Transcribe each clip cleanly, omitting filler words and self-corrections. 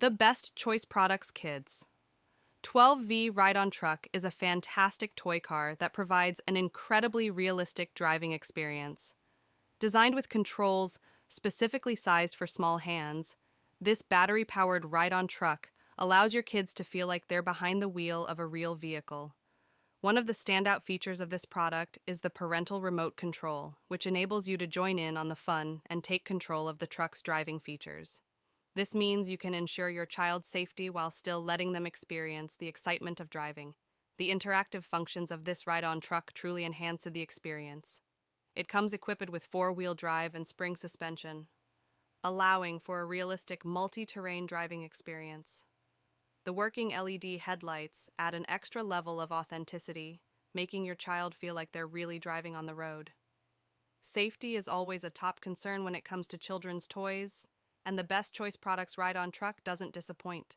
The Best Choice Products Kids. 12V Ride-On Truck is a fantastic toy car that provides an incredibly realistic driving experience. Designed with controls specifically sized for small hands, this battery-powered ride-on truck allows your kids to feel like they're behind the wheel of a real vehicle. One of the standout features of this product is the parental remote control, which enables you to join in on the fun and take control of the truck's driving features. This means you can ensure your child's safety while still letting them experience the excitement of driving. The interactive functions of this ride-on truck truly enhance the experience. It comes equipped with four-wheel drive and spring suspension, allowing for a realistic multi-terrain driving experience. The working LED headlights add an extra level of authenticity, making your child feel like they're really driving on the road. Safety is always a top concern when it comes to children's toys, and the Best Choice Products ride-on truck doesn't disappoint.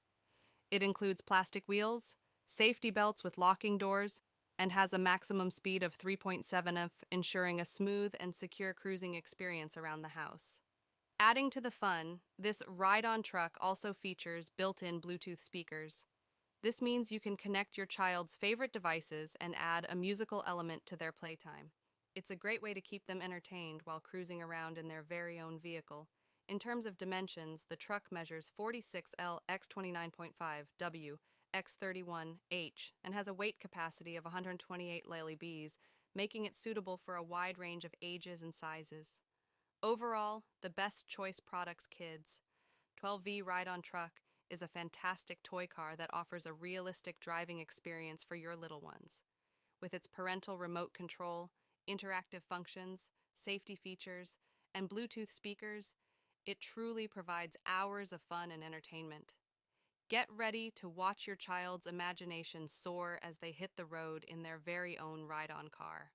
It includes plastic wheels, safety belts with locking doors, and has a maximum speed of 3.7 f, ensuring a smooth and secure cruising experience around the house. Adding to the fun, this ride-on truck also features built-in Bluetooth speakers. This means you can connect your child's favorite devices and add a musical element to their playtime. It's a great way to keep them entertained while cruising around in their very own vehicle. In terms of dimensions, the truck measures 46L x 29.5 W x 31H and has a weight capacity of 128 lbs, making it suitable for a wide range of ages and sizes. Overall, the Best Choice Products Kids 12V Ride-On Truck is a fantastic toy car that offers a realistic driving experience for your little ones. With its parental remote control, interactive functions, safety features, and Bluetooth speakers, it truly provides hours of fun and entertainment. Get ready to watch your child's imagination soar as they hit the road in their very own ride-on car.